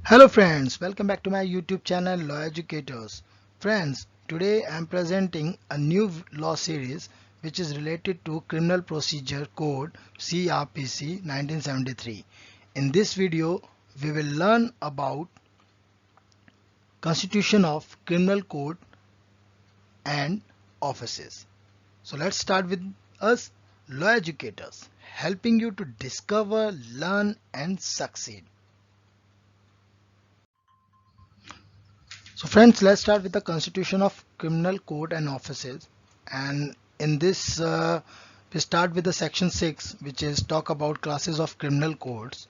Hello friends, welcome back to my YouTube channel Law Educators. Friends, today I am presenting a new law series which is related to Criminal Procedure Code CRPC 1973. In this video, we will learn about Constitution of Criminal Code and offices. So let's start with us Law Educators, helping you to discover, learn and succeed. So friends, let's start with the Constitution of Criminal Code and Offices. And in this, we start with the section 6, which is talk about classes of criminal codes.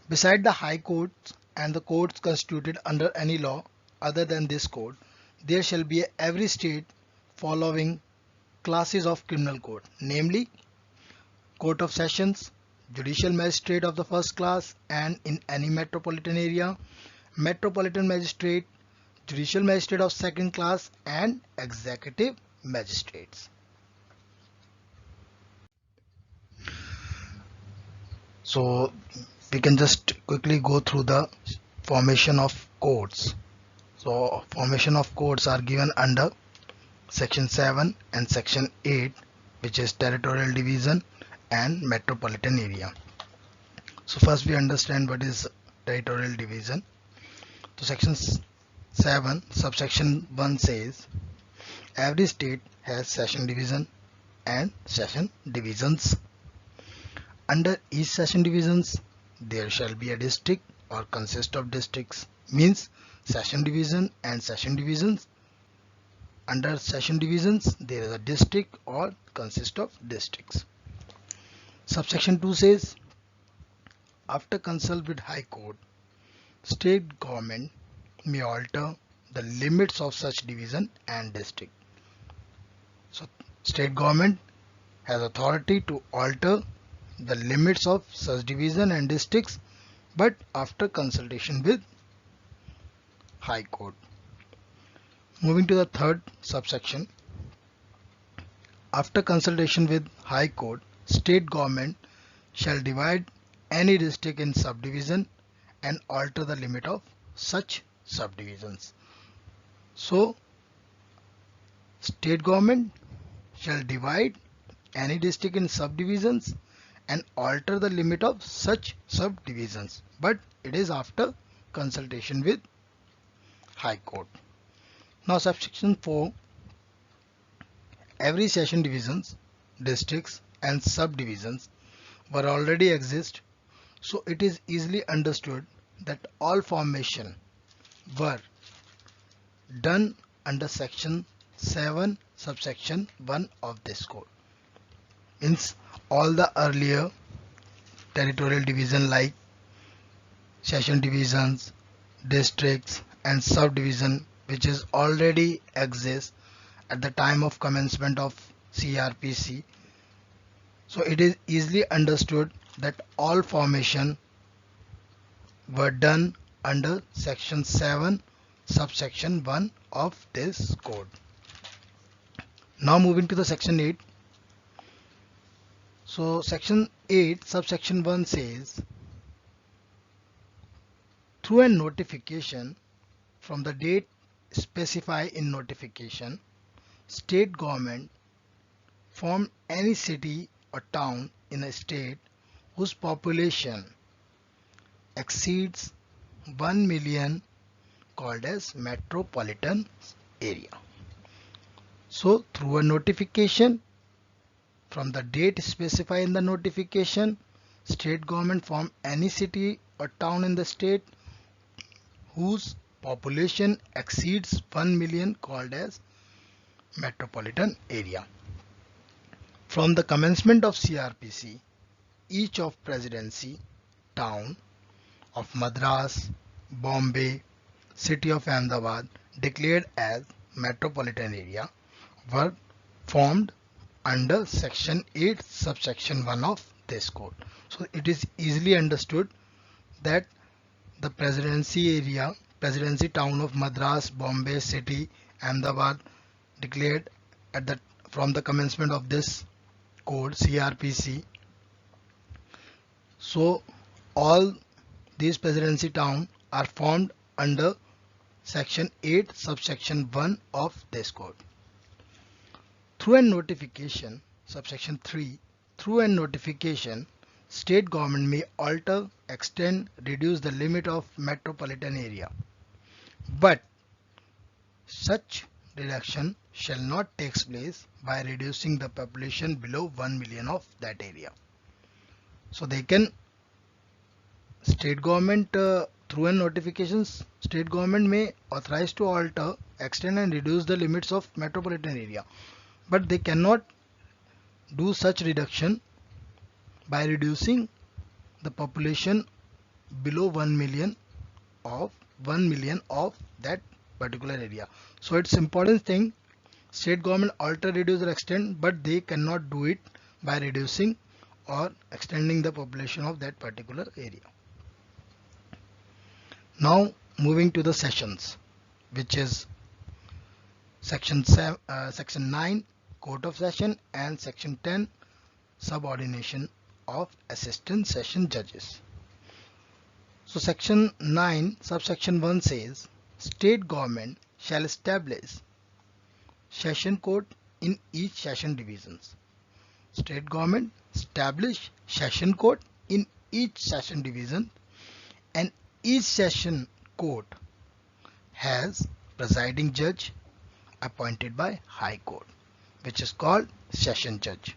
Beside the high courts and the courts constituted under any law other than this code, there shall be every state following classes of criminal code, namely Court of Sessions, Judicial Magistrate of the first class and in any metropolitan area, Metropolitan Magistrate, Judicial Magistrate of second class and Executive Magistrates. So we can just quickly go through the formation of courts. So formation of courts are given under section 7 and section 8, which is territorial division and metropolitan area. So first we understand what is territorial division. So section 7 subsection 1 says every state has session division and session divisions. Under each session divisions there shall be a district or consist of districts, means session division and session divisions. Under session divisions there is a district or consist of districts. Subsection 2 says after consult with High Court, state government may alter the limits of such division and district. So state government has authority to alter the limits of such division and districts, but after consultation with High Court. Moving to the third subsection, after consultation with High Court, state government shall divide any district in subdivision and alter the limit of such subdivisions. So state government shall divide any district in subdivisions and alter the limit of such subdivisions, but it is after consultation with High Court. Now subsection 4, every session divisions, districts and subdivisions were already exist, so it is easily understood that all formation were done under section 7 subsection 1 of this code. Means all the earlier territorial division like session divisions, districts and subdivision which is already exists at the time of commencement of CRPC. So it is easily understood that all formation were done under section 7 subsection 1 of this code. Now moving to the section 8. So section 8 subsection 1 says through a notification from the date specified in notification, state government form any city or town in a state whose population exceeds 1 million called as metropolitan area. So through a notification from the date specified in the notification, state government form any city or town in the state whose population exceeds 1 million called as metropolitan area. From the commencement of CRPC, each of Presidency town of Madras, Bombay, city of Ahmedabad declared as metropolitan area were formed under section 8 subsection 1 of this code. So it is easily understood that the presidency town of Madras, Bombay, city, Ahmedabad declared from the commencement of this code CRPC. So all these presidency town are formed under section 8 subsection 1 of this code. Through a notification, subsection 3, through a notification, state government may alter, extend, reduce the limit of metropolitan area. But such reduction shall not take place by reducing the population below 1 million of that area. So they can, state government through a notifications, state government may authorize to alter, extend and reduce the limits of metropolitan area, but they cannot do such reduction by reducing the population below 1 million of that particular area. So it's important thing, state government alter, reduce or extend, but they cannot do it by reducing or extending the population of that particular area. Now moving to the sessions, which is section 9 court of session and section 10 subordination of assistant session judges. So section 9 subsection 1 says state government shall establish session court in each session divisions. State government establish session court in each session division, and each session court has presiding judge appointed by High Court, which is called session judge.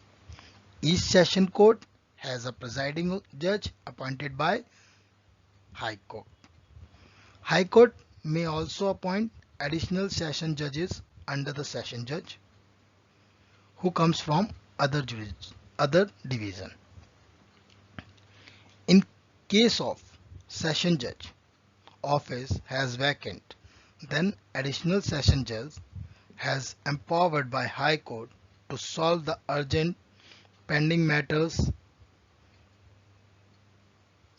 Each session court has a presiding judge appointed by High Court. High Court may also appoint additional session judges under the session judge who comes from other division. In case of session judge office has vacant, then additional session judge has empowered by High Court to solve the urgent pending matters,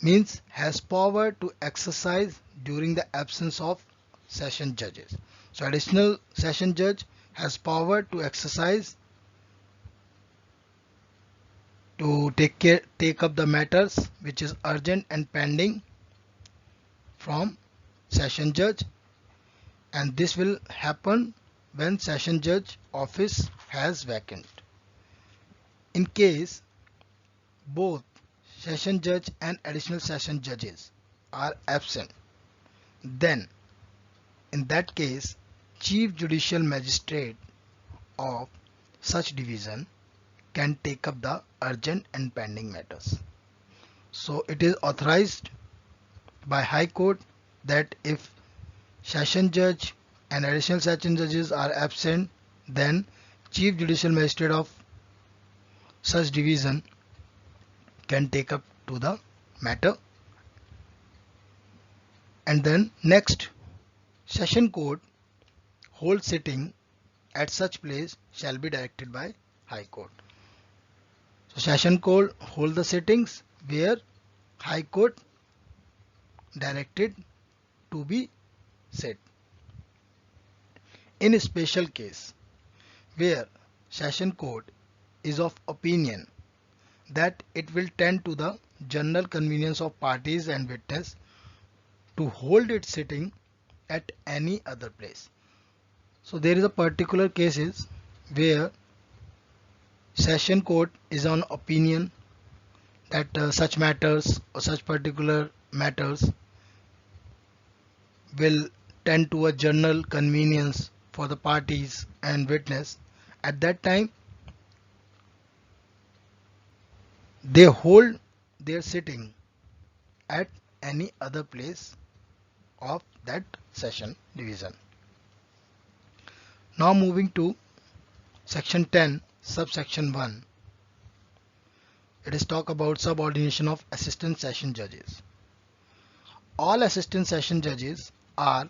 means has power to exercise during the absence of session judges. So additional session judge has power to exercise to take up the matters which is urgent and pending from session judge, and this will happen when session judge office has vacant. In case both session judge and additional session judges are absent, then in that case chief judicial magistrate of such division can take up the urgent and pending matters. So it is authorized by High Court that if session judge and additional session judges are absent, then chief judicial magistrate of such division can take up to the matter. And then next, session court hold sitting at such place shall be directed by High Court. So session court hold the sittings where High Court directed to be set. In a special case where session court is of opinion that it will tend to the general convenience of parties and witness to hold its sitting at any other place. So there is a particular cases where session court is on opinion that such matters or such particular matters will tend to a general convenience for the parties and witness. At that time they hold their sitting at any other place of that session division. Now moving to section 10 subsection 1, it is talk about subordination of assistant session judges. All assistant session judges are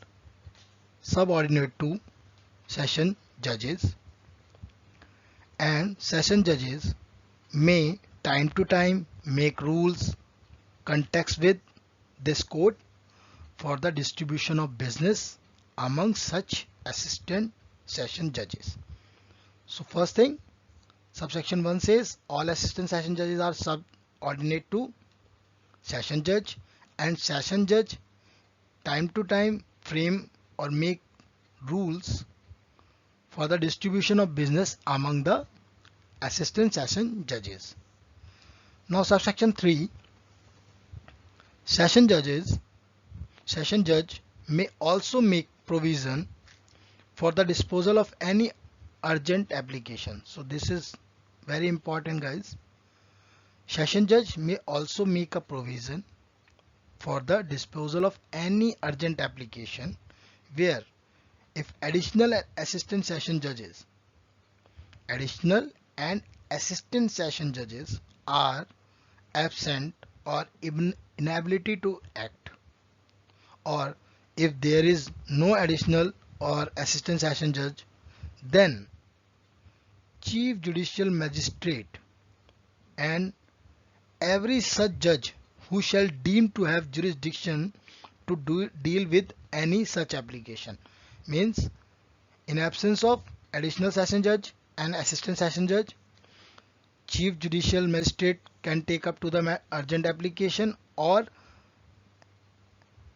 subordinate to session judges, and session judges may time to time make rules context with this code for the distribution of business among such assistant session judges. So first thing, subsection 1 says all assistant session judges are subordinate to session judge, and session judge time to time frame or make rules for the distribution of business among the assistant session judges. Now subsection 3, session judge may also make provision for the disposal of any urgent application. So this is very important, guys. Session judge may also make a provision for the disposal of any urgent application where if additional and assistant session judges are absent or inability to act, or if there is no additional or assistant session judge, then chief judicial magistrate and every such judge who shall deem to have jurisdiction to deal with any such application. Means in absence of additional session judge and assistant session judge, chief judicial magistrate can take up to the urgent application, or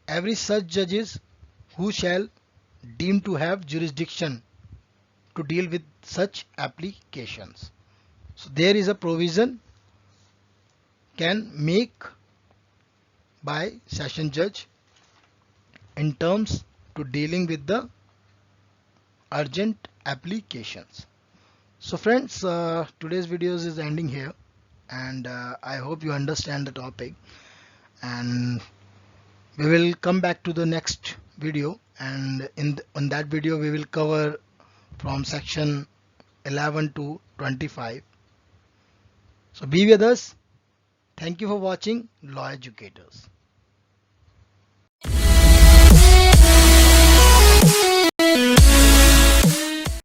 every such judges who shall deem to have jurisdiction to deal with such applications. So there is a provision can make by session judge in terms to dealing with the urgent applications. So friends, today's videos is ending here, and I hope you understand the topic, and we will come back to the next video, and in that video we will cover from section 11 to 25. So be with us. Thank you for watching Law Educators.